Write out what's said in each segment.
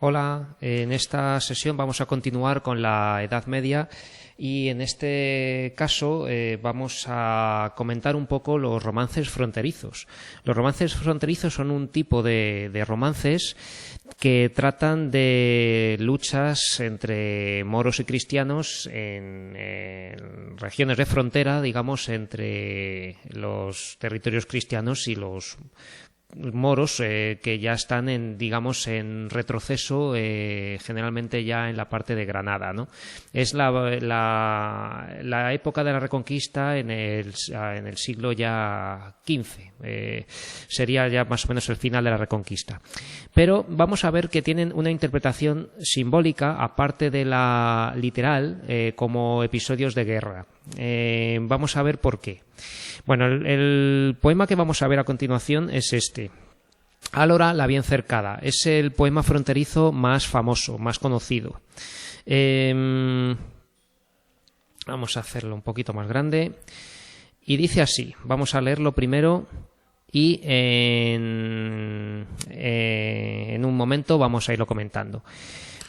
Hola, en esta sesión vamos a continuar con la Edad Media y en este caso vamos a comentar un poco los romances fronterizos. Los romances fronterizos son un tipo de romances que tratan de luchas entre moros y cristianos en regiones de frontera, digamos, entre los territorios cristianos y los moros que ya están en retroceso, generalmente ya en la parte de Granada, ¿no? Es la época de la Reconquista en el siglo ya XV, sería ya más o menos el final de la Reconquista. Pero vamos a ver que tienen una interpretación simbólica, aparte de la literal, como episodios de guerra. Vamos a ver por qué. Bueno, el poema que vamos a ver a continuación es este. Alhora la bien cercada. Es el poema fronterizo más famoso, más conocido. Vamos a hacerlo un poquito más grande. Y dice así. Vamos a leerlo primero y en un momento vamos a irlo comentando.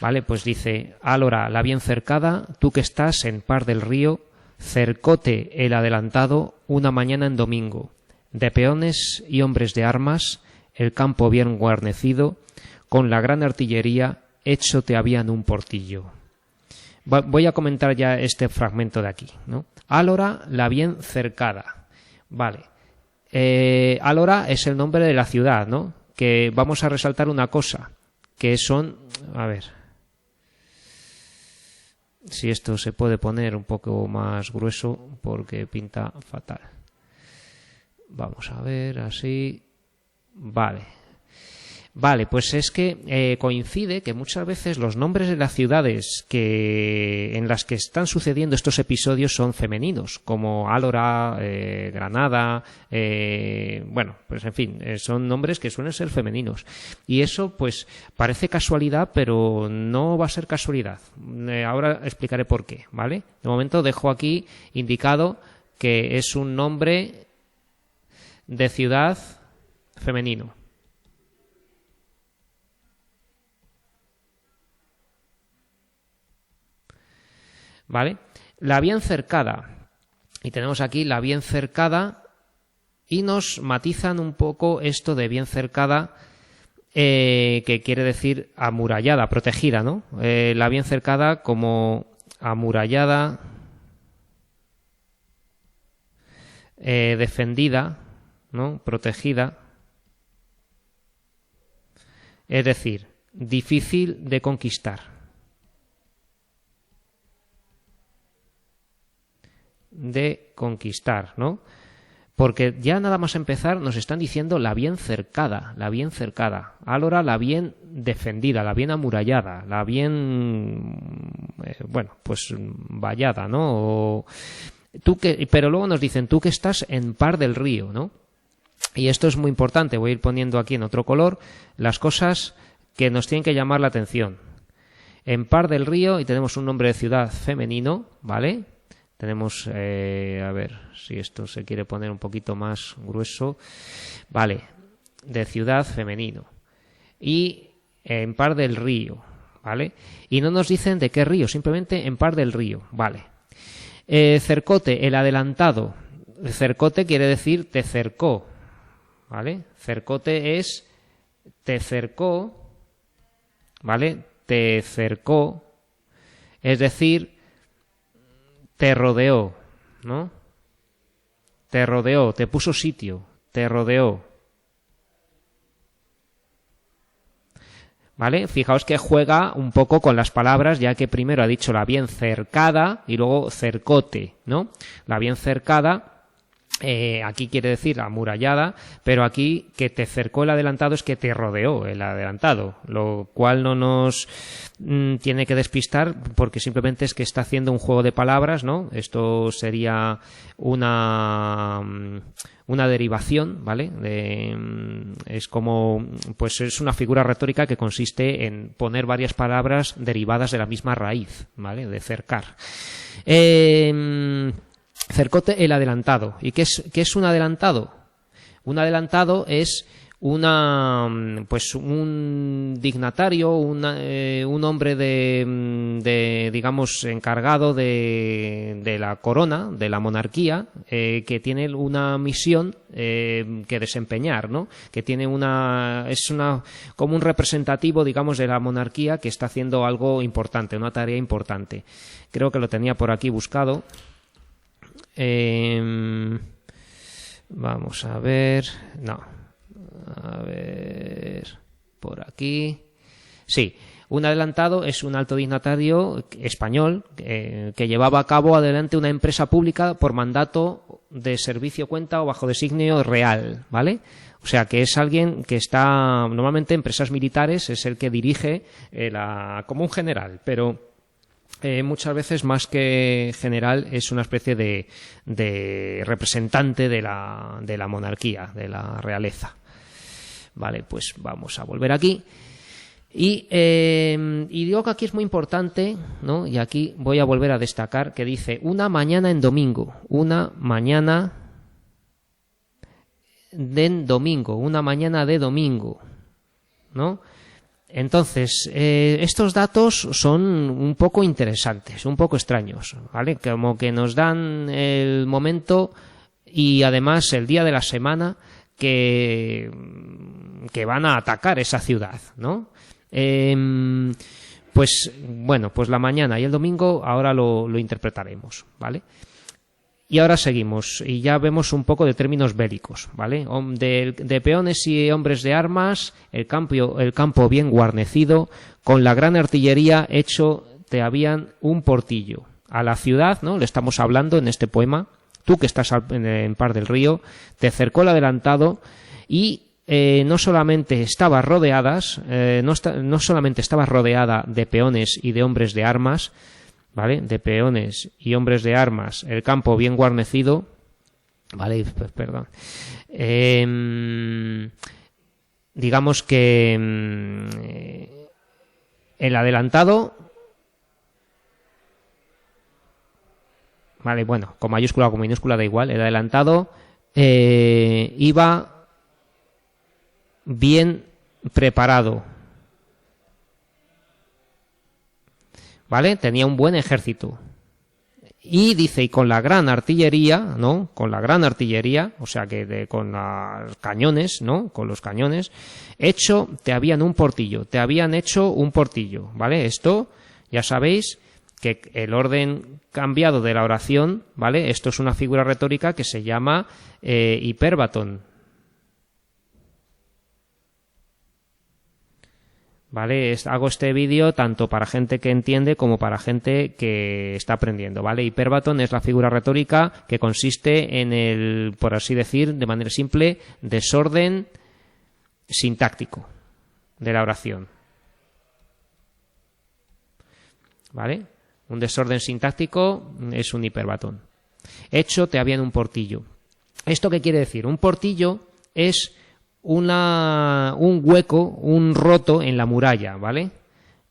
Vale, pues dice: Alhora la bien cercada, tú que estás en par del río, cercóte el adelantado una mañana en domingo, de peones y hombres de armas, el campo bien guarnecido, con la gran artillería hecho te habían un portillo. Voy a comentar ya este fragmento de aquí, ¿no? Alhora la bien cercada. Vale. Alhora es el nombre de la ciudad, ¿no? Que vamos a resaltar una cosa, que son... A ver... Si esto se puede poner un poco más grueso porque pinta fatal. Vamos a ver, así. Vale, pues es que coincide que muchas veces los nombres de las ciudades en las que están sucediendo estos episodios son femeninos, como Alhora, Granada, bueno, pues en fin, son nombres que suelen ser femeninos. Y eso, pues, parece casualidad, pero no va a ser casualidad. Ahora explicaré por qué, ¿vale? De momento dejo aquí indicado que es un nombre de ciudad femenino. ¿Vale? La bien cercada. Y tenemos aquí la bien cercada y nos matizan un poco esto de bien cercada, que quiere decir amurallada, protegida, ¿no? La bien cercada como amurallada, defendida, ¿no? Protegida. Es decir, difícil de conquistar. De conquistar, ¿no? Porque ya nada más empezar nos están diciendo la bien cercada, Alhora la bien defendida, la bien amurallada, la bien, bueno, pues vallada, ¿no? Pero luego nos dicen tú que estás en par del río, ¿no? Y esto es muy importante, voy a ir poniendo aquí en otro color las cosas que nos tienen que llamar la atención. En par del río, y tenemos un nombre de ciudad femenino, ¿vale? Tenemos, a ver si esto se quiere poner un poquito más grueso. Vale, de ciudad femenino. Y en par del río, ¿vale? Y no nos dicen de qué río, simplemente en par del río, ¿vale? Cercote, el adelantado. Cercote quiere decir te cercó, ¿vale? Cercote es te cercó, ¿vale? Te cercó, es decir... te rodeó, ¿no? Te rodeó, te puso sitio, te rodeó. ¿Vale? Fijaos que juega un poco con las palabras, ya que primero ha dicho la bien cercada y luego cercote, ¿no? La bien cercada, aquí quiere decir amurallada, pero aquí que te cercó el adelantado es que te rodeó el adelantado, lo cual no nos tiene que despistar porque simplemente es que está haciendo un juego de palabras, ¿no? Esto sería una derivación, ¿vale? Es como, pues es una figura retórica que consiste en poner varias palabras derivadas de la misma raíz, ¿vale? De cercar. Cercote el adelantado. ¿Y qué es un adelantado? Un adelantado es pues un dignatario, un hombre digamos, encargado de la corona, de la monarquía, que tiene una misión que desempeñar, ¿no? Que tiene como un representativo, digamos, de la monarquía que está haciendo algo importante, una tarea importante. Creo que lo tenía por aquí buscado. Vamos a ver. No. A ver, por aquí. Sí, un adelantado es un alto dignatario español que llevaba a cabo adelante una empresa pública por mandato de servicio, cuenta o bajo designio real, ¿vale? O sea, que es alguien que está, normalmente empresas militares, es el que dirige como un general, pero muchas veces más que general es una especie de representante de la monarquía, de la realeza. Vale, pues vamos a volver aquí. Y digo que aquí es muy importante, ¿no? Y aquí voy a volver a destacar que dice una mañana en domingo, una mañana de domingo, ¿no? Entonces, estos datos son un poco interesantes, un poco extraños, ¿vale? Como que nos dan el momento y además el día de la semana que van a atacar esa ciudad, ¿no? Pues bueno, pues la mañana y el domingo ahora lo interpretaremos, ¿vale? Y ahora seguimos y ya vemos un poco de términos bélicos, ¿vale? De peones y hombres de armas, el campo bien guarnecido, con la gran artillería hecho te habían un portillo. A la ciudad, ¿no? Le estamos hablando en este poema. Tú que estás en Par del Río, te cercó el adelantado y no solamente estaba rodeada de peones y de hombres de armas, ¿vale? De peones y hombres de armas, el campo bien guarnecido, ¿vale? Perdón. Digamos que el adelantado, vale, bueno, con mayúscula o con minúscula da igual, el adelantado iba bien preparado, ¿vale? Tenía un buen ejército. Y dice, y con la gran artillería, ¿no? Con la gran artillería, o sea que con los cañones, ¿no? Con los cañones, te habían hecho un portillo, ¿vale? Esto, ya sabéis que el orden cambiado de la oración, ¿vale? Esto es una figura retórica que se llama hipérbaton, ¿vale? Hago este vídeo tanto para gente que entiende como para gente que está aprendiendo, ¿vale? Hipérbaton es la figura retórica que consiste en el, por así decir, de manera simple, desorden sintáctico de la oración, ¿vale? Un desorden sintáctico es un hipérbaton. Te habían un portillo. ¿Esto qué quiere decir? Un portillo es un hueco, un roto en la muralla, ¿vale?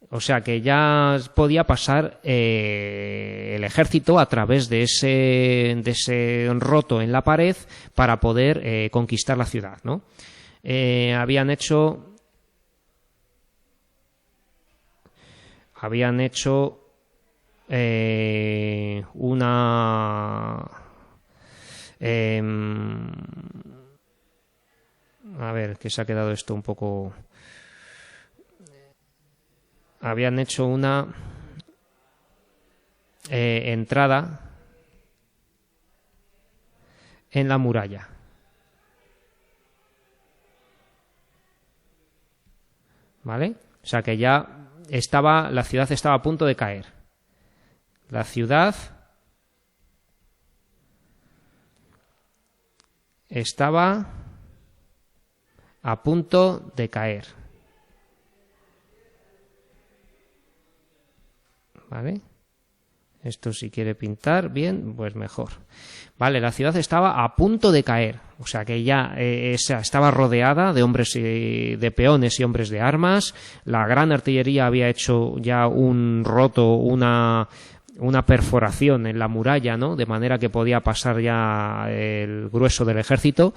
O sea que ya podía pasar el ejército a través de ese roto en la pared para poder conquistar la ciudad, ¿no? Habían hecho a ver, que se ha quedado esto un poco. Habían hecho una entrada en la muralla, ¿vale? O sea que ya la ciudad estaba a punto de caer. La ciudad estaba a punto de caer, ¿vale? Esto si quiere pintar bien, pues mejor. Vale, la ciudad estaba a punto de caer, o sea que ya estaba rodeada de hombres de peones y hombres de armas. La gran artillería había hecho ya un roto, una perforación en la muralla, ¿no? De manera que podía pasar ya el grueso del ejército.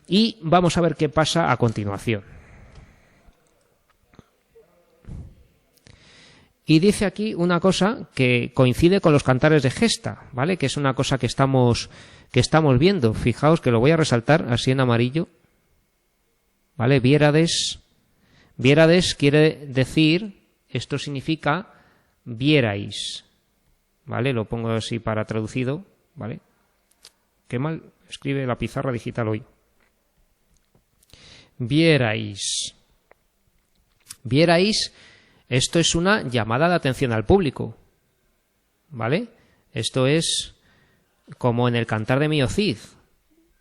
Y vamos a ver qué pasa a continuación. Y dice aquí una cosa que coincide con los cantares de gesta, ¿vale? Que es una cosa que estamos viendo. Fijaos que lo voy a resaltar así en amarillo, ¿vale? Viérades quiere decir, esto significa vierais, ¿vale? Lo pongo así para traducido, ¿vale? Qué mal escribe la pizarra digital hoy. Vierais, esto es una llamada de atención al público, ¿vale? Esto es como en el Cantar de Mío Cid.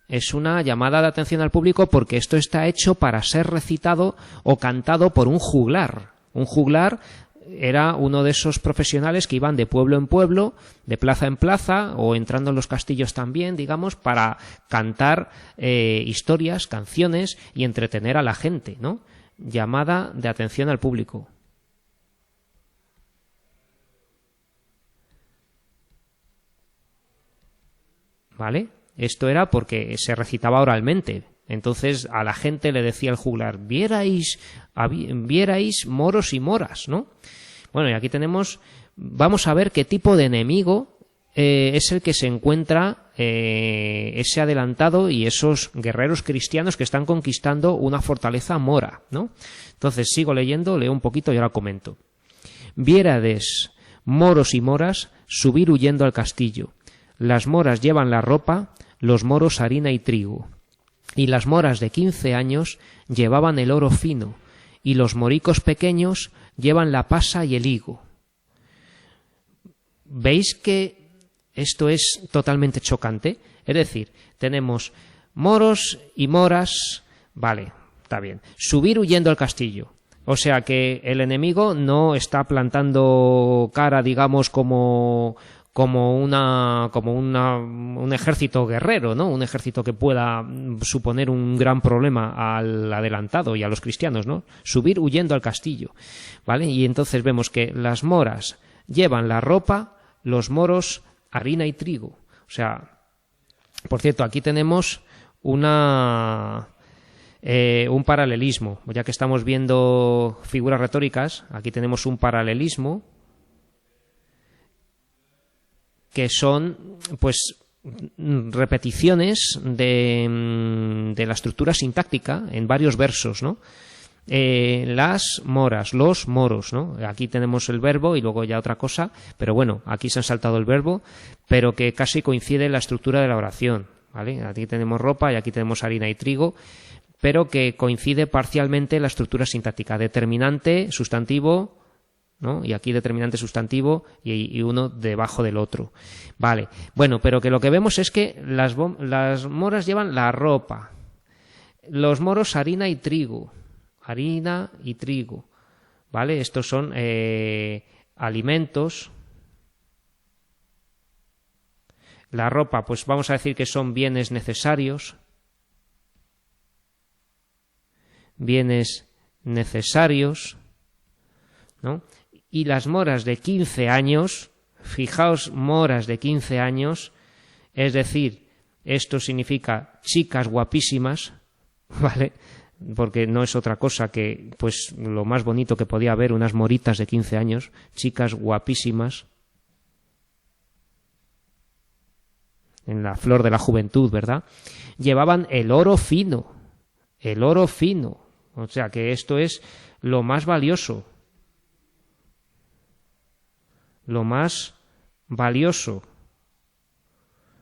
Es una llamada de atención al público porque esto está hecho para ser recitado o cantado por un juglar. Un juglar era uno de esos profesionales que iban de pueblo en pueblo, de plaza en plaza o entrando en los castillos también, digamos, para cantar historias, canciones y entretener a la gente, ¿no? Llamada de atención al público. ¿Vale? Esto era porque se recitaba oralmente. Entonces a la gente le decía el juglar, vierais moros y moras, ¿no? Bueno, y aquí vamos a ver qué tipo de enemigo es el que se encuentra ese adelantado y esos guerreros cristianos que están conquistando una fortaleza mora, ¿no? Entonces sigo leyendo, leo un poquito y ahora comento. Viérades moros y moras subir huyendo al castillo. Las moras llevan la ropa, los moros harina y trigo. Y las moras de 15 años llevaban el oro fino, y los moricos pequeños llevan la pasa y el higo. ¿Veis que esto es totalmente chocante? Es decir, tenemos moros y moras, vale, está bien, subir huyendo al castillo. O sea que el enemigo no está plantando cara, digamos, como un ejército guerrero, ¿no? Un ejército que pueda suponer un gran problema al adelantado y a los cristianos, ¿no? Subir huyendo al castillo, ¿vale? Y entonces vemos que las moras llevan la ropa, los moros harina y trigo. O sea, por cierto, aquí tenemos un paralelismo. Ya que estamos viendo figuras retóricas, aquí tenemos un paralelismo que son, pues, repeticiones de la estructura sintáctica en varios versos, ¿no? Las moras, los moros, ¿no? Aquí tenemos el verbo y luego ya otra cosa, pero bueno, aquí se han saltado el verbo, pero que casi coincide en la estructura de la oración, ¿vale? Aquí tenemos ropa y aquí tenemos harina y trigo, pero que coincide parcialmente en la estructura sintáctica, determinante, sustantivo, ¿no? Y aquí determinante sustantivo y uno debajo del otro. Vale, bueno, pero que lo que vemos es que las moras llevan la ropa, los moros harina y trigo, ¿vale? Estos son alimentos. La ropa, pues vamos a decir que son bienes necesarios, ¿no? Y las moras de 15 años, fijaos, moras de 15 años, es decir, esto significa chicas guapísimas, ¿vale? Porque no es otra cosa que, pues, lo más bonito que podía haber, unas moritas de 15 años, chicas guapísimas, en la flor de la juventud, ¿verdad? Llevaban el oro fino, o sea que esto es lo más valioso.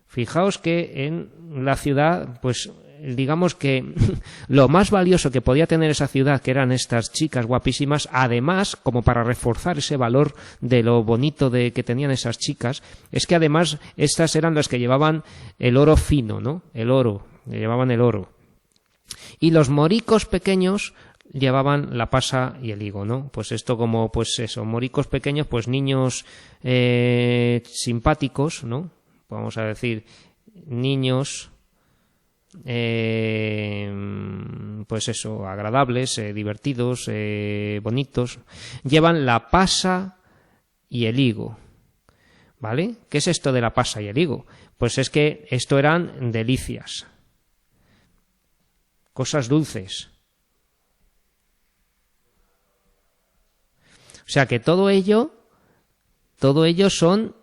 Fijaos que en la ciudad, pues digamos que lo más valioso que podía tener esa ciudad, que eran estas chicas guapísimas, además, como para reforzar ese valor de lo bonito que tenían esas chicas, es que además estas eran las que llevaban el oro fino, ¿no? Llevaban el oro. Y los moricos pequeños llevaban la pasa y el higo, ¿no? Pues esto como, pues eso, moricos pequeños, pues niños simpáticos, ¿no? Vamos a decir, niños, pues eso, agradables, divertidos, bonitos, llevan la pasa y el higo, ¿vale? ¿Qué es esto de la pasa y el higo? Pues es que esto eran delicias. cosas dulces. O sea que todo ello son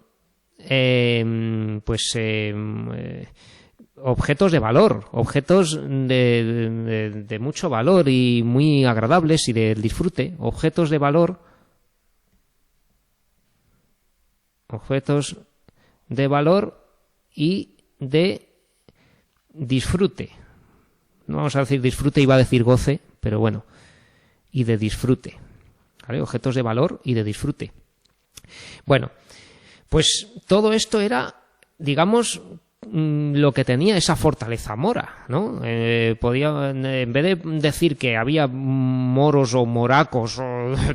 objetos de valor, objetos de mucho valor y muy agradables y del disfrute, objetos de valor y de disfrute. No vamos a decir disfrute, iba a decir goce, pero bueno, y de disfrute, ¿vale? Objetos de valor y de disfrute. Bueno, pues todo esto era, digamos, lo que tenía esa fortaleza mora, ¿no? Podía, en vez de decir que había moros o moracos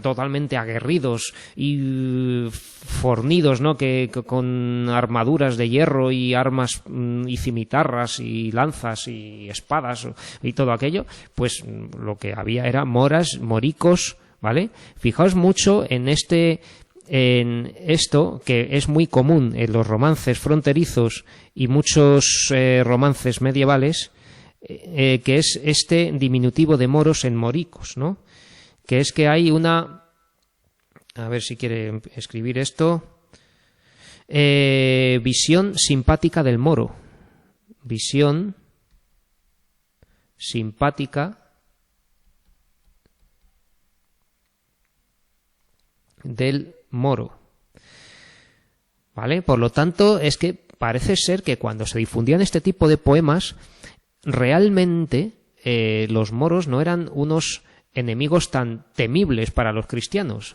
totalmente aguerridos y fornidos, ¿no? Que con armaduras de hierro y armas y cimitarras y lanzas y espadas y todo aquello, pues lo que había era moricos, ¿vale? Fijaos mucho en esto que es muy común en los romances fronterizos y muchos romances medievales, que es este diminutivo de moros en moricos, ¿no? Que es que hay una... A ver si quiere escribir esto. Visión simpática del moro. Visión simpática del moro, ¿vale? Por lo tanto, es que parece ser que cuando se difundían este tipo de poemas, realmente los moros no eran unos enemigos tan temibles para los cristianos.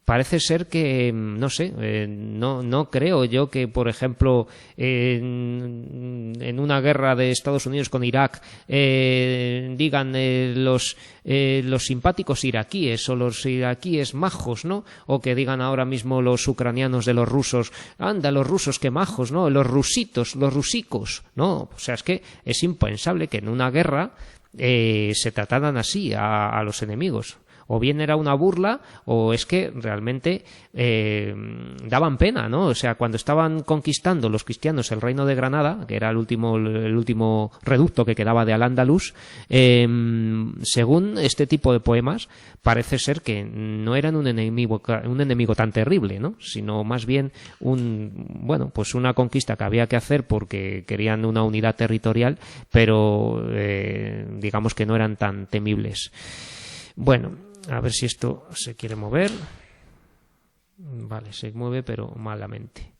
Parece ser que, no sé, no creo yo que, por ejemplo, en una guerra de Estados Unidos con Irak digan los simpáticos iraquíes o los iraquíes majos, ¿no? O que digan ahora mismo los ucranianos de los rusos, anda, los rusos qué majos, ¿no? Los rusitos, los rusicos, ¿no? O sea, es que es impensable que en una guerra se trataran así a los enemigos. O bien era una burla, o es que realmente daban pena, ¿no? O sea, cuando estaban conquistando los cristianos el reino de Granada, que era el último reducto que quedaba de Al-Ándalus, según este tipo de poemas, parece ser que no eran un enemigo tan terrible, ¿no? Sino más bien pues una conquista que había que hacer porque querían una unidad territorial, pero digamos que no eran tan temibles. Bueno, a ver si esto se quiere mover. Vale, se mueve, pero malamente.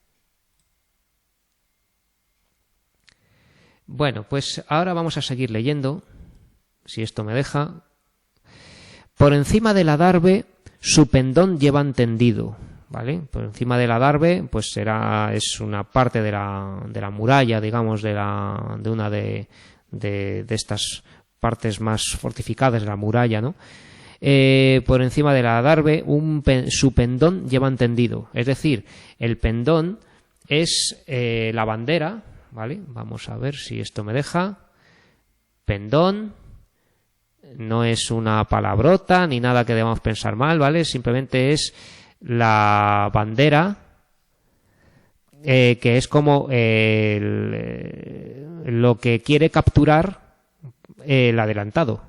Bueno, pues ahora vamos a seguir leyendo, si esto me deja. Por encima del adarve, su pendón llevan tendido, ¿vale? Por encima del adarve, pues es una parte de la muralla, digamos, de una de estas partes más fortificadas de la muralla, ¿no? Por encima del adarve su pendón llevan tendido, es decir, el pendón es la bandera, ¿vale? Vamos a ver si esto me deja. Pendón no es una palabrota ni nada que debamos pensar mal, ¿vale? Simplemente es la bandera, que es como lo que quiere capturar el adelantado.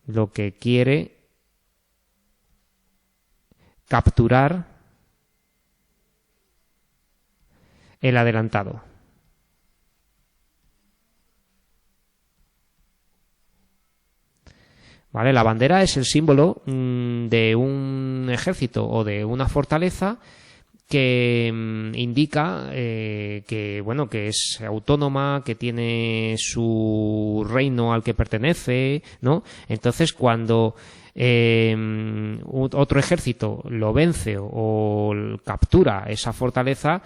Lo que quiere capturar el adelantado. ¿Vale? La bandera es el símbolo de un ejército o de una fortaleza que indica que es autónoma, que tiene su reino al que pertenece, ¿no? Entonces, cuando otro ejército lo vence o captura esa fortaleza,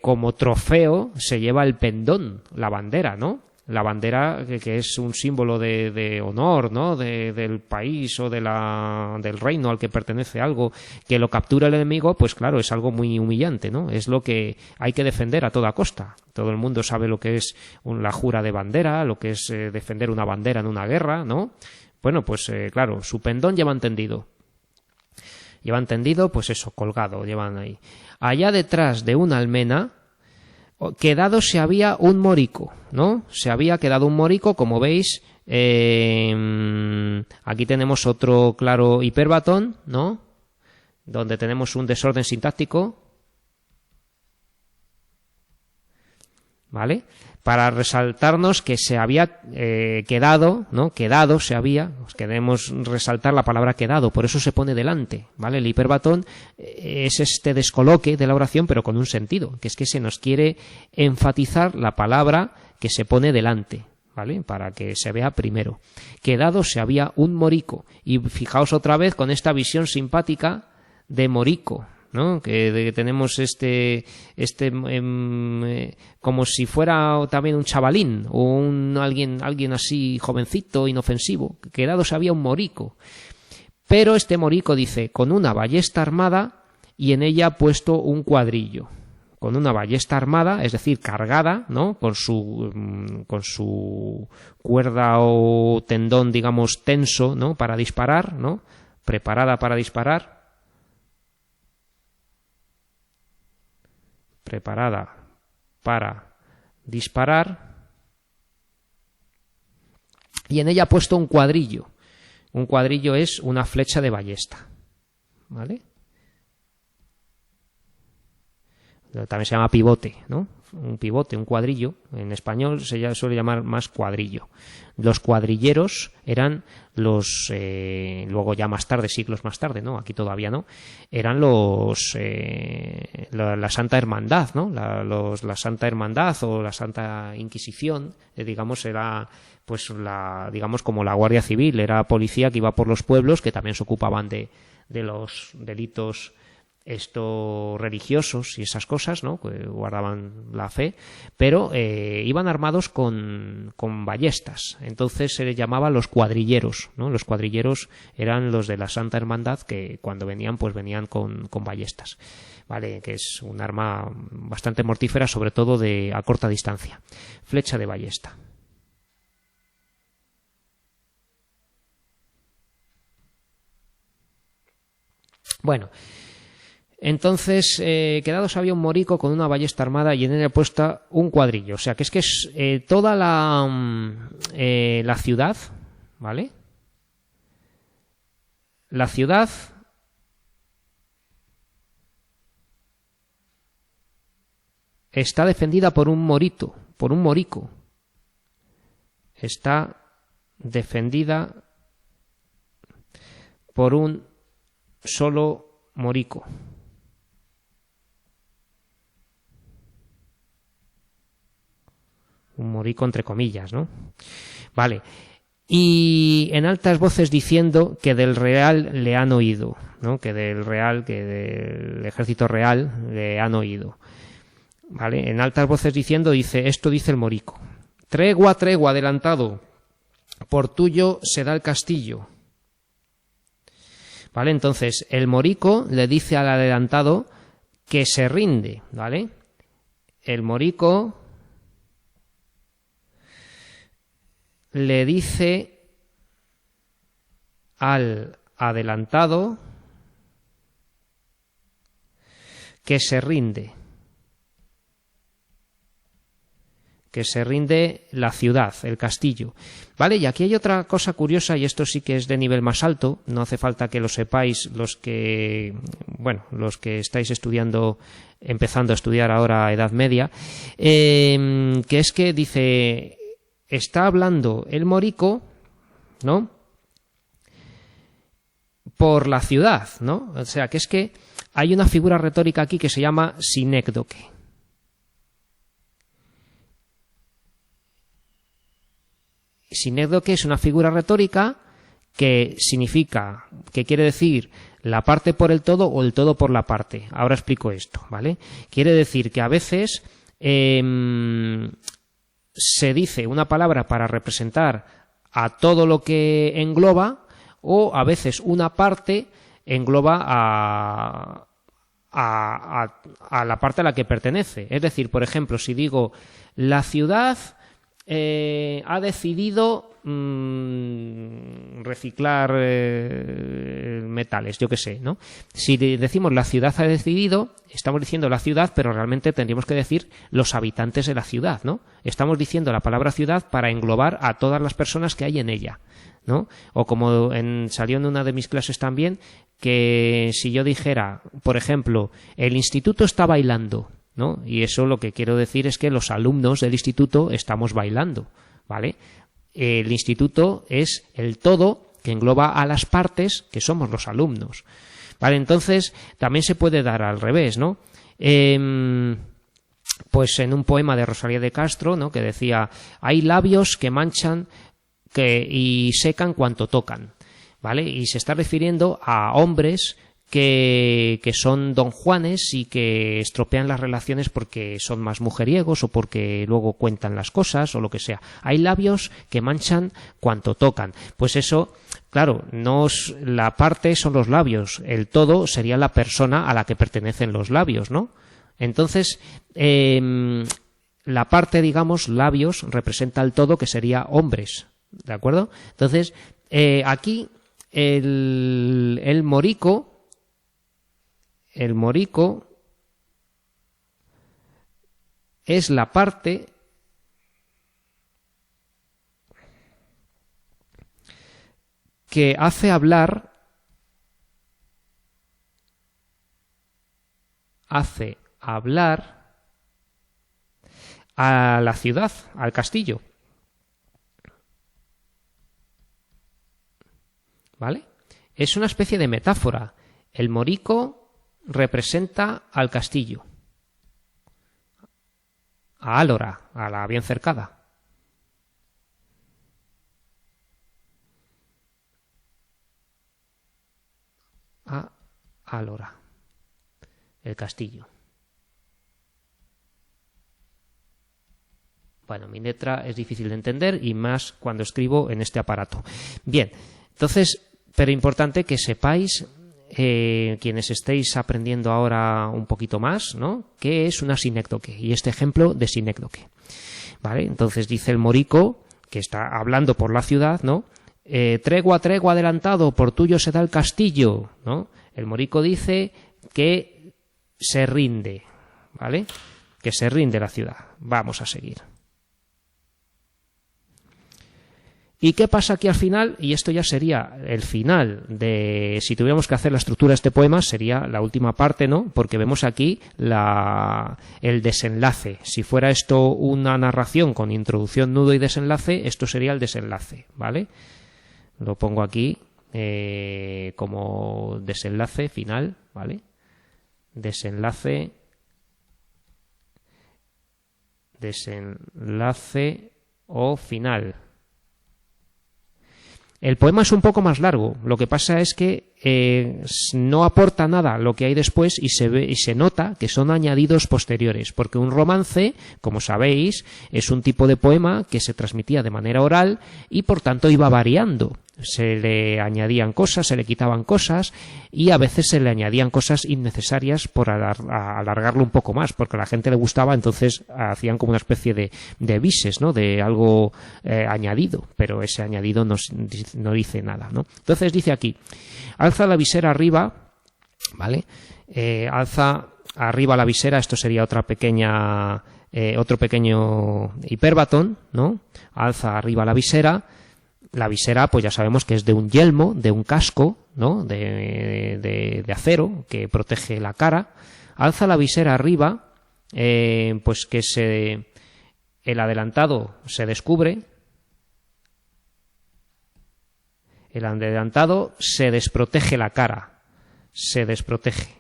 como trofeo se lleva el pendón, la bandera, ¿no? La bandera que es un símbolo de honor, ¿no? Del país o del reino al que pertenece algo, que lo captura el enemigo, pues claro, es algo muy humillante, ¿no? Es lo que hay que defender a toda costa. Todo el mundo sabe lo que es la jura de bandera, lo que es defender una bandera en una guerra, ¿no? Bueno, pues claro, su pendón llevan tendido. Llevan tendido, pues eso, colgado, llevan ahí. Allá detrás de una almena Quedado se había un morico, ¿no? Se había quedado un morico, como veis. Aquí tenemos otro claro hiperbatón, ¿no? Donde tenemos un desorden sintáctico, ¿vale? Para resaltarnos que se había quedado, ¿no? Quedado se había, queremos resaltar la palabra quedado, por eso se pone delante, ¿vale? El hiperbatón es este descoloque de la oración, pero con un sentido, que es que se nos quiere enfatizar la palabra que se pone delante, ¿vale? Para que se vea primero. Quedado se había un morico. Y fijaos otra vez con esta visión simpática de morico, ¿no? Que tenemos como si fuera también un chavalín o alguien así jovencito, inofensivo. Quedado se había un morico. Pero este morico dice, con una ballesta armada y en ella puesto un cuadrillo. Con una ballesta armada, es decir, cargada, ¿no? Con su cuerda o tendón, digamos, tenso, ¿no? Para disparar, ¿no? Preparada para disparar. Preparada para disparar. Y en ella ha puesto un cuadrillo. Un cuadrillo es una flecha de ballesta, ¿vale? También se llama pivote, ¿no? Un pivote, un cuadrillo. En español se suele llamar más cuadrillo. Los cuadrilleros eran luego ya más tarde, siglos más tarde, ¿no? Aquí todavía no. Eran la Santa Hermandad, ¿no? La Santa Hermandad o la Santa Inquisición, digamos, era pues digamos como la Guardia Civil, era policía que iba por los pueblos, que también se ocupaban de los delitos religiosos y esas cosas, ¿no? Que guardaban la fe, pero iban armados con ballestas. Entonces se les llamaba los cuadrilleros, ¿no? Los cuadrilleros eran los de la Santa Hermandad, que cuando venían, pues venían con ballestas, ¿vale? Que es un arma bastante mortífera, sobre todo a corta distancia. Flecha de ballesta. Bueno, entonces, quedados había un morico con una ballesta armada y en ella puesta un cuadrillo. O sea, que es toda la ciudad, ¿vale? La ciudad está defendida por un morico. Está defendida por un solo morico. Un morico entre comillas, ¿no? Vale. Y en altas voces diciendo que del real le han oído, ¿no? Que del ejército real le han oído. Vale. En altas voces esto dice el morico. Tregua, tregua, adelantado. Por tuyo se da el castillo. Vale. Entonces, el morico le dice al adelantado que se rinde, ¿vale? El morico le dice al adelantado que se rinde la ciudad, el castillo. Vale, y aquí hay otra cosa curiosa, y esto sí que es de nivel más alto, no hace falta que lo sepáis los que estáis empezando a estudiar ahora Edad Media, que es que dice, está hablando el morico, ¿no? Por la ciudad, ¿no? O sea, que es que hay una figura retórica aquí que se llama sinécdoque. Sinécdoque es una figura retórica que quiere decir la parte por el todo o el todo por la parte. Ahora explico esto, ¿vale? Quiere decir que a veces se dice una palabra para representar a todo lo que engloba, o a veces una parte engloba a la parte a la que pertenece. Es decir, por ejemplo, si digo la ciudad ha decidido reciclar metales, yo qué sé, ¿no? Si decimos la ciudad ha decidido, estamos diciendo la ciudad, pero realmente tendríamos que decir los habitantes de la ciudad, ¿no? Estamos diciendo la palabra ciudad para englobar a todas las personas que hay en ella, ¿no? O como salió en una de mis clases también, que si yo dijera, por ejemplo, el instituto está bailando, ¿no? Y eso lo que quiero decir es que los alumnos del instituto estamos bailando, ¿vale? El instituto es el todo que engloba a las partes que somos los alumnos, ¿vale? Entonces también se puede dar al revés, ¿no? Pues en un poema de Rosalía de Castro, ¿no? Que decía, hay labios que manchan y secan cuanto tocan, ¿vale? Y se está refiriendo a hombres que son don Juanes y que estropean las relaciones porque son más mujeriegos o porque luego cuentan las cosas o lo que sea. Hay labios que manchan cuanto tocan. Pues eso, claro, la parte son los labios, el todo sería la persona a la que pertenecen los labios, ¿no? Entonces, la parte, digamos, labios, representa el todo, que sería hombres, ¿de acuerdo? Entonces, aquí el morico es la parte que hace hablar a la ciudad, al castillo. ¿Vale? Es una especie de metáfora. El morico representa al castillo, a Álora, a la bien cercada. A Álora, el castillo. Bueno, mi letra es difícil de entender y más cuando escribo en este aparato. Bien, entonces, pero importante que sepáis, quienes estéis aprendiendo ahora un poquito más, ¿no? ¿Qué es una sinécdoque? Y este ejemplo de sinécdoque, ¿vale? Entonces dice el morico, que está hablando por la ciudad, ¿no? Tregua, tregua, adelantado, por tuyo se da el castillo, ¿no? El morico dice que se rinde, ¿vale? Que se rinde la ciudad. Vamos a seguir. ¿Y qué pasa aquí al final? Y esto ya sería el final de, si tuviéramos que hacer la estructura de este poema, sería la última parte, ¿no? Porque vemos aquí el desenlace. Si fuera esto una narración con introducción, nudo y desenlace, esto sería el desenlace, ¿vale? Lo pongo aquí como desenlace final, ¿vale? Desenlace o final. El poema es un poco más largo, lo que pasa es que no aporta nada lo que hay después y se nota que son añadidos posteriores, porque un romance, como sabéis, es un tipo de poema que se transmitía de manera oral y por tanto iba variando. Se le añadían cosas, se le quitaban cosas y a veces se le añadían cosas innecesarias por alargarlo un poco más, porque a la gente le gustaba, entonces hacían como una especie de bises, ¿no? De algo añadido, pero ese añadido no dice nada, ¿no? Entonces dice aquí, alza la visera arriba, ¿vale? Alza arriba la visera, esto sería otro pequeño hipérbatón, ¿no? Alza arriba la visera. La visera, pues ya sabemos que es de un yelmo, de un casco, ¿no? de acero que protege la cara. Alza la visera arriba, pues que el adelantado se descubre. El adelantado se desprotege la cara, se desprotege.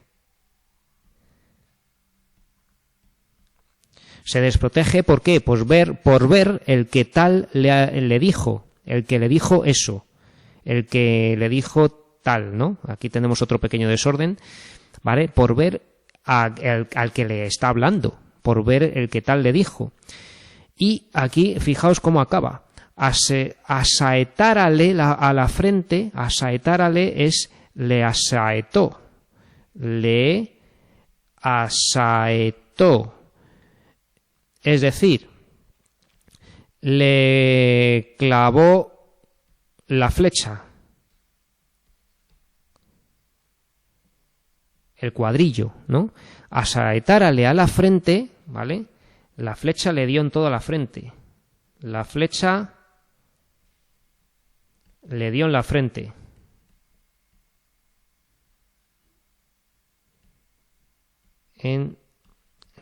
Se desprotege, ¿por qué? Pues por ver el que tal le dijo. El que le dijo eso, el que le dijo tal, ¿no? Aquí tenemos otro pequeño desorden, ¿vale? Por ver al que le está hablando, por ver el que tal le dijo. Y aquí, fijaos cómo acaba. Asaetárale a la frente, asaetárale es le asaetó, le asaetó. Es decir, le clavó la flecha, el cuadrillo, ¿no? A Saetara le da la frente, ¿vale? La flecha le dio en toda la frente. La flecha le dio en la frente. En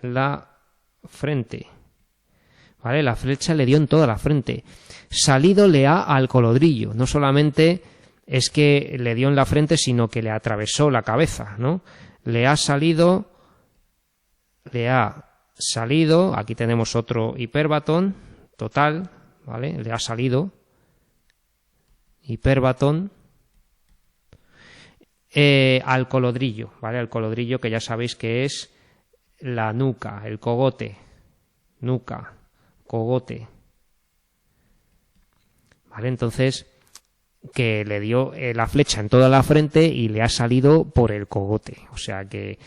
la frente. ¿Vale? La flecha le dio en toda la frente. Salido le ha al colodrillo. No solamente es que le dio en la frente, sino que le atravesó la cabeza, ¿no? Le ha salido, aquí tenemos otro hiperbatón total, ¿vale? Le ha salido hiperbatón al colodrillo, ¿vale? Al colodrillo, que ya sabéis que es la nuca, el cogote, nuca, cogote, ¿vale? Entonces, que le dio la flecha en toda la frente y le ha salido por el cogote, o sea que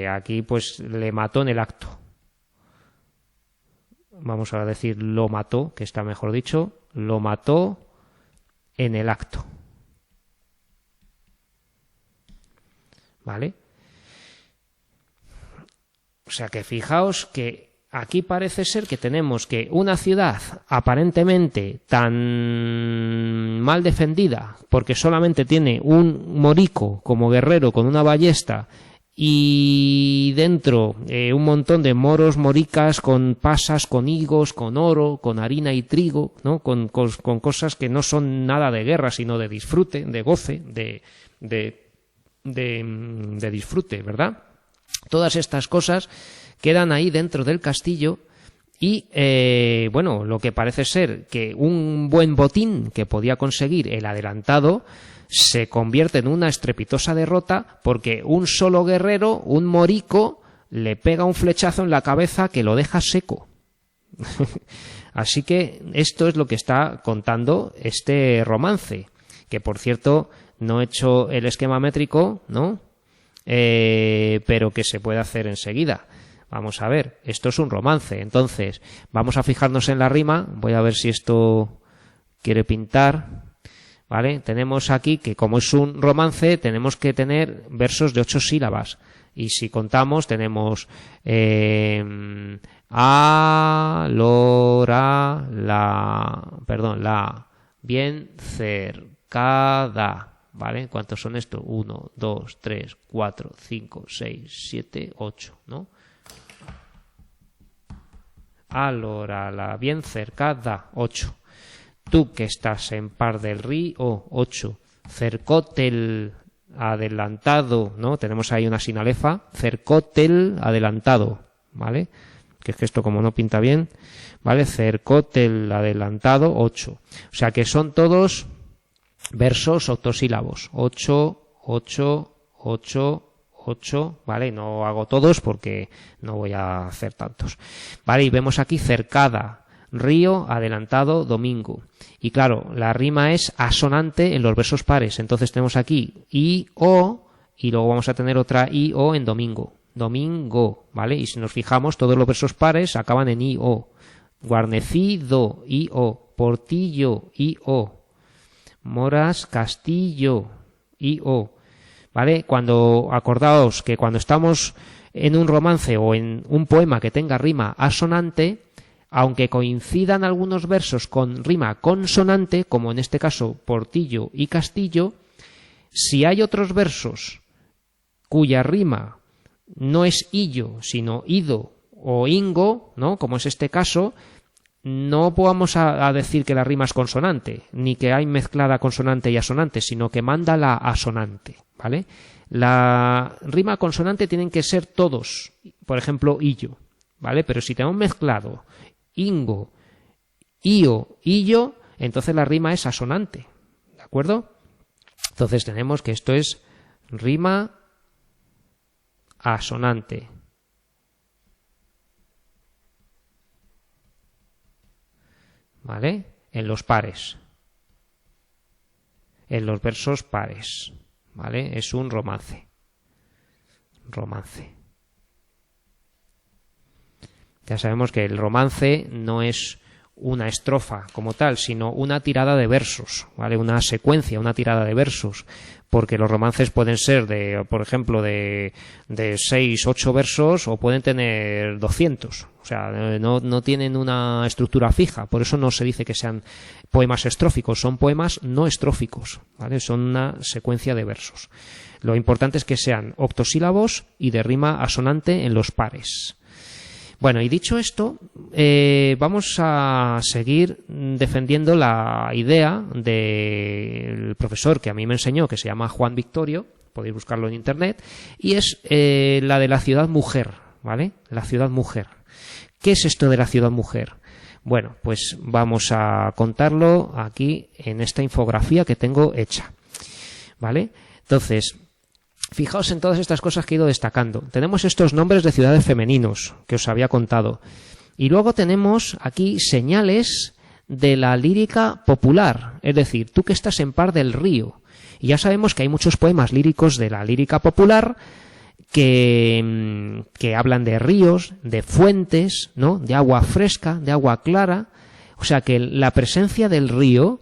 aquí pues le mató en el acto. Vamos a decir lo mató, que está mejor dicho, lo mató en el acto. ¿Vale? O sea que fijaos que aquí parece ser que tenemos que una ciudad aparentemente tan mal defendida, porque solamente tiene un morico como guerrero con una ballesta y dentro un montón de moros, moricas, con pasas, con higos, con oro, con harina y trigo, ¿no? Con cosas que no son nada de guerra, sino de disfrute, de goce, de disfrute, ¿verdad? Todas estas cosas quedan ahí dentro del castillo y, bueno, lo que parece ser que un buen botín que podía conseguir el adelantado se convierte en una estrepitosa derrota porque un solo guerrero, un morico, le pega un flechazo en la cabeza que lo deja seco. Así que esto es lo que está contando este romance, que por cierto no he hecho el esquema métrico, ¿no? Pero que se puede hacer enseguida. Vamos a ver, esto es un romance, entonces vamos a fijarnos en la rima, voy a ver si esto quiere pintar, ¿vale? Tenemos aquí que como es un romance tenemos que tener versos de 8 sílabas y si contamos tenemos la bien cercada. ¿Vale? ¿Cuántos son estos? 1, 2, 3, 4, 5, 6, 7, 8, ¿no? Allora, la bien cercada, 8. Tú que estás en par del río, 8. Cercótel adelantado, ¿no? Tenemos ahí una sinalefa. Cercótel adelantado, ¿vale? Que es que esto como no pinta bien, ¿vale? Cercótel adelantado, 8. O sea que son todos versos octosílabos, 8, 8, 8, 8, ¿vale? No hago todos porque no voy a hacer tantos. Vale, y vemos aquí cercada, río, adelantado, domingo. Y claro, la rima es asonante en los versos pares. Entonces tenemos aquí I, O, y luego vamos a tener otra I, O en domingo. Domingo, ¿vale? Y si nos fijamos, todos los versos pares acaban en I, O. Guarnecido, I, O. Portillo, I, O. Moras, Castillo, I-O, ¿vale? Acordaos que cuando estamos en un romance o en un poema que tenga rima asonante, aunque coincidan algunos versos con rima consonante, como en este caso Portillo y Castillo, si hay otros versos cuya rima no es illo, sino ido o ingo, ¿no? Como es este caso, no vamos a decir que la rima es consonante, ni que hay mezclada consonante y asonante, sino que manda la asonante, ¿vale? La rima consonante tienen que ser todos, por ejemplo, illo, ¿vale? Pero si tenemos mezclado ingo, io, illo, entonces la rima es asonante, ¿de acuerdo? Entonces tenemos que esto es rima asonante. ¿Vale? En los pares. En los versos pares. ¿Vale? Es un romance. Romance. Ya sabemos que el romance no es una estrofa como tal, sino una tirada de versos, ¿vale? Una secuencia, una tirada de versos, porque los romances pueden ser por ejemplo, de 6, 8 versos o pueden tener 200. O sea, no tienen una estructura fija, por eso no se dice que sean poemas estróficos, son poemas no estróficos, ¿vale? Son una secuencia de versos. Lo importante es que sean octosílabos y de rima asonante en los pares. Bueno, y dicho esto, vamos a seguir defendiendo la idea del profesor que a mí me enseñó, que se llama Juan Victorio, podéis buscarlo en internet, y es la de la ciudad mujer, ¿vale? La ciudad mujer. ¿Qué es esto de la ciudad mujer? Bueno, pues vamos a contarlo aquí en esta infografía que tengo hecha, ¿vale? Entonces, fijaos en todas estas cosas que he ido destacando. Tenemos estos nombres de ciudades femeninos que os había contado. Y luego tenemos aquí señales de la lírica popular. Es decir, tú que estás en Par del Río. Y ya sabemos que hay muchos poemas líricos de la lírica popular que hablan de ríos, de fuentes, ¿no? De agua fresca, de agua clara. O sea que la presencia del río,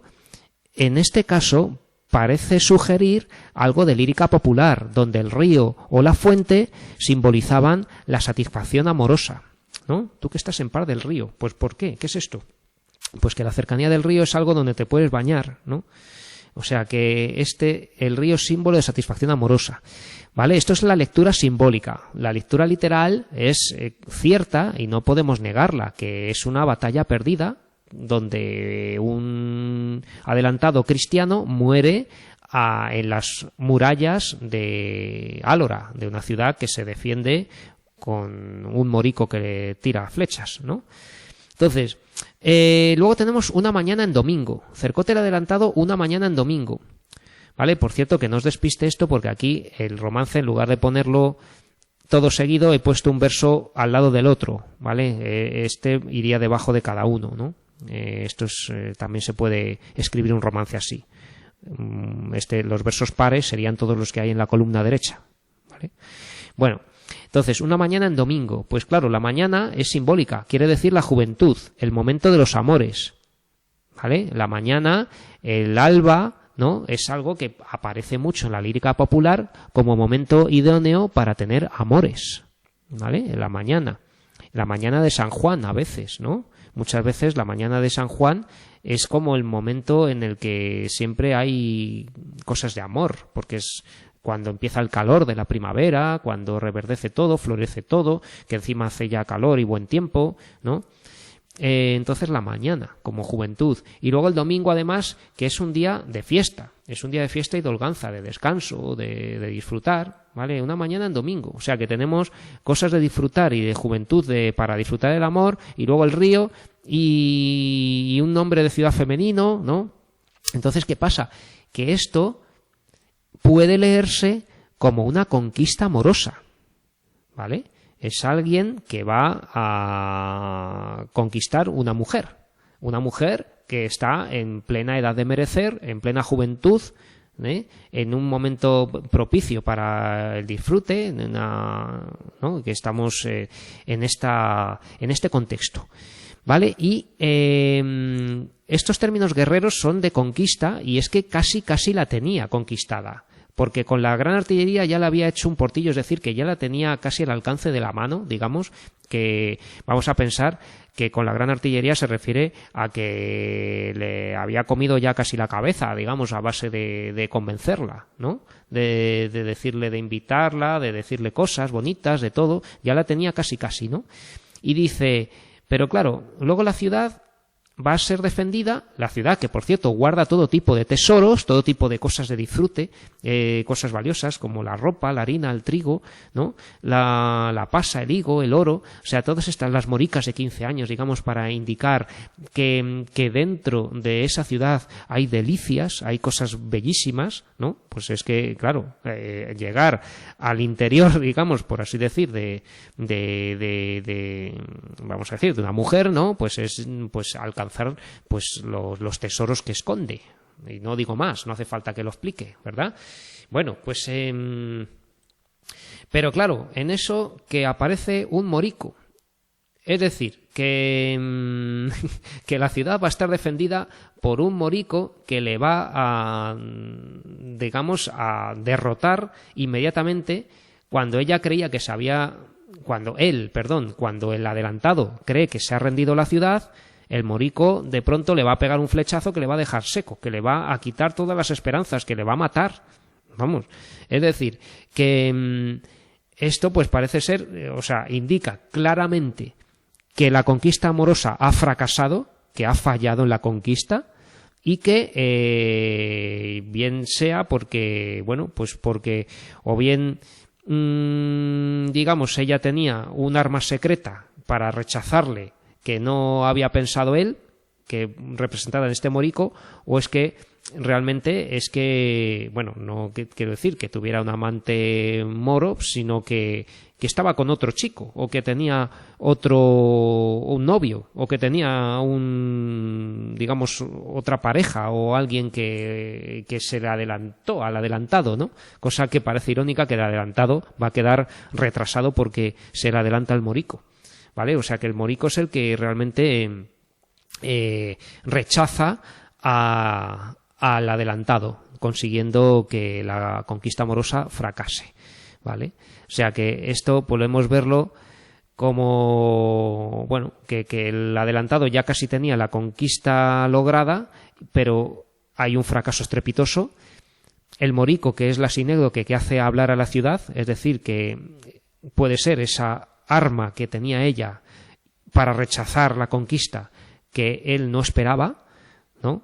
en este caso, parece sugerir algo de lírica popular, donde el río o la fuente simbolizaban la satisfacción amorosa, ¿no? Tú que estás en Par del Río, pues ¿por qué? ¿Qué es esto? Pues que la cercanía del río es algo donde te puedes bañar, ¿no? O sea que el río es símbolo de satisfacción amorosa, ¿vale? Esto es la lectura simbólica. La lectura literal es cierta y no podemos negarla, que es una batalla perdida, donde un adelantado cristiano muere en las murallas de Álora, de una ciudad que se defiende con un morico que le tira flechas, ¿no? Entonces, luego tenemos una mañana en domingo. Cercote el adelantado, una mañana en domingo, ¿vale? Por cierto, que no os despiste esto, porque aquí el romance, en lugar de ponerlo todo seguido, he puesto un verso al lado del otro, ¿vale? Este iría debajo de cada uno, ¿no? También se puede escribir un romance así. Los versos pares serían todos los que hay en la columna derecha, ¿vale? Bueno, entonces, una mañana en domingo. Pues claro, la mañana es simbólica, quiere decir la juventud, el momento de los amores, ¿vale? La mañana, el alba, ¿no? Es algo que aparece mucho en la lírica popular como momento idóneo para tener amores, ¿vale? La mañana de San Juan a veces, ¿no? Muchas veces la mañana de San Juan es como el momento en el que siempre hay cosas de amor, porque es cuando empieza el calor de la primavera, cuando reverdece todo, florece todo, que encima hace ya calor y buen tiempo, ¿no? Entonces la mañana, como juventud. Y luego el domingo, además, que es un día de fiesta. Es un día de fiesta y de holganza, de descanso, de disfrutar, ¿vale? Una mañana en domingo. O sea que tenemos cosas de disfrutar y de juventud para disfrutar el amor, y luego el río y un nombre de ciudad femenino, ¿no? Entonces, ¿qué pasa? Que esto puede leerse como una conquista amorosa, ¿vale? Es alguien que va a conquistar una mujer que está en plena edad de merecer, en plena juventud, en un momento propicio para el disfrute, ¿no? Que estamos en este contexto, ¿vale? Y estos términos guerreros son de conquista, y es que casi la tenía conquistada, porque con la gran artillería ya le había hecho un portillo, es decir, que ya la tenía casi al alcance de la mano, digamos, que vamos a pensar que con la gran artillería se refiere a que le había comido ya casi la cabeza, digamos, a base de convencerla, ¿no? De decirle, de invitarla, de decirle cosas bonitas, de todo, ya la tenía casi, ¿no? Y dice, pero claro, luego la ciudad va a ser defendida, la ciudad que, por cierto, guarda todo tipo de tesoros, todo tipo de cosas de disfrute, cosas valiosas como la ropa, la harina, el trigo, ¿no? La pasa, el higo, el oro, o sea, todas estas, las moricas de 15 años, digamos, para indicar que dentro de esa ciudad hay delicias, hay cosas bellísimas, ¿no? Pues es que, claro, llegar al interior, digamos, por así decir, vamos a decir, de una mujer, ¿no? Pues es, pues alcanzar pues los tesoros que esconde. Y no digo más, no hace falta que lo explique, ¿verdad? Bueno, pues pero claro, en eso que aparece un morico. Es decir, que la ciudad va a estar defendida por un morico que le va a, digamos, a derrotar inmediatamente cuando ella creía que se había... Cuando el adelantado cree que se ha rendido la ciudad, el morico de pronto le va a pegar un flechazo que le va a dejar seco, que le va a quitar todas las esperanzas, que le va a matar. Vamos, es decir, que esto pues parece ser, o sea, indica claramente que la conquista amorosa ha fracasado, que ha fallado en la conquista y que bien sea porque, bueno, pues porque o bien digamos, ella tenía un arma secreta para rechazarle que no había pensado él, que representada en este morico, o es que realmente es que, bueno, no quiero decir que tuviera un amante moro, sino que estaba con otro chico, o que tenía un novio, o que tenía digamos, otra pareja, o alguien que se le adelantó al adelantado, ¿no? Cosa que parece irónica, que el adelantado va a quedar retrasado porque se le adelanta el morico, ¿vale? O sea que el morico es el que realmente rechaza al adelantado, consiguiendo que la conquista amorosa fracase, ¿vale? O sea que esto podemos verlo como, bueno, que el adelantado ya casi tenía la conquista lograda, pero hay un fracaso estrepitoso. El morico, que es la sinécdoque que hace hablar a la ciudad, es decir, que puede ser esa arma que tenía ella para rechazar la conquista que él no esperaba, ¿no?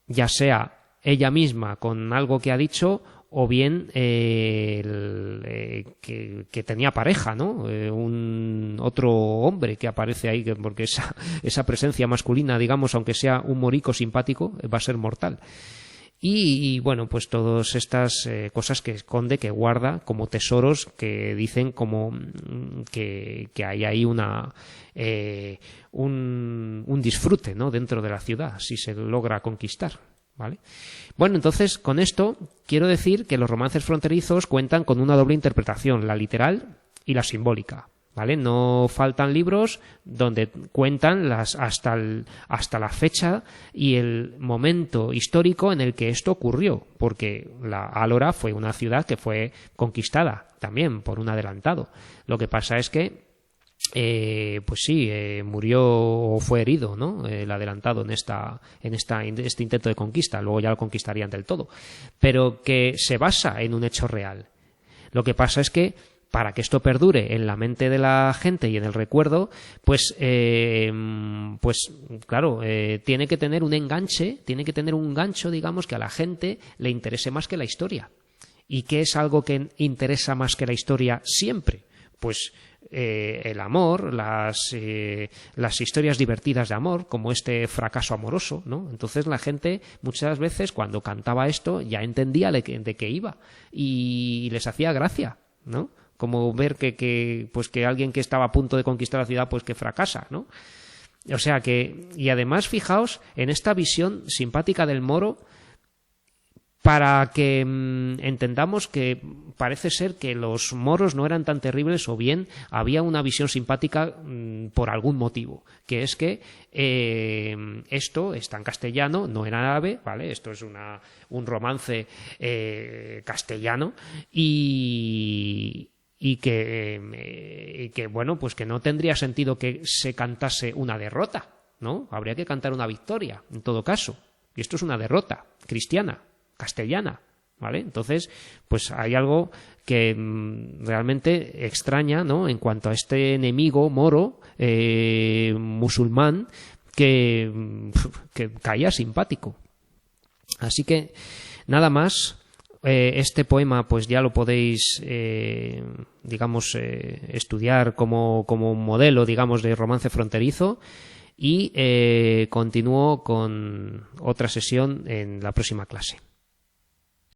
Ya sea ella misma con algo que ha dicho, o bien que tenía pareja, ¿no? Otro hombre que aparece ahí, porque esa presencia masculina, digamos, aunque sea un morico simpático, va a ser mortal. Y bueno, pues todas estas cosas que esconde, que guarda como tesoros, que dicen como que hay ahí un disfrute, ¿no? Dentro de la ciudad, si se logra conquistar, ¿vale? Bueno, entonces con esto quiero decir que los romances fronterizos cuentan con una doble interpretación, la literal y la simbólica, ¿vale? No faltan libros donde cuentan hasta la fecha y el momento histórico en el que esto ocurrió, porque Álora fue una ciudad que fue conquistada también por un adelantado. Lo que pasa es que pues sí, murió o fue herido, ¿no? El adelantado en este intento de conquista. Luego ya lo conquistarían del todo, pero que se basa en un hecho real. Lo que pasa es que para que esto perdure en la mente de la gente y en el recuerdo, pues claro, tiene que tener un enganche, tiene que tener un gancho, digamos, que a la gente le interese más que la historia. ¿Y qué es algo que interesa más que la historia siempre? Pues el amor, las historias divertidas de amor, como este fracaso amoroso, ¿no? Entonces la gente muchas veces cuando cantaba esto ya entendía de qué iba y les hacía gracia, ¿no? Como ver que alguien que estaba a punto de conquistar la ciudad pues que fracasa, ¿no? O sea que, y además fijaos en esta visión simpática del moro, para que entendamos que parece ser que los moros no eran tan terribles, o bien había una visión simpática por algún motivo, que es que esto está en castellano, no en árabe, ¿vale? Esto es un romance castellano y que bueno, pues que no tendría sentido que se cantase una derrota, ¿no? Habría que cantar una victoria, en todo caso. Y esto es una derrota cristiana, castellana, ¿vale? Entonces, pues hay algo que realmente extraña, ¿no? En cuanto a este enemigo moro, musulmán, que caía simpático. Así que, nada más. Este poema pues ya lo podéis digamos estudiar como un modelo, digamos, de romance fronterizo, y continúo con otra sesión en la próxima clase.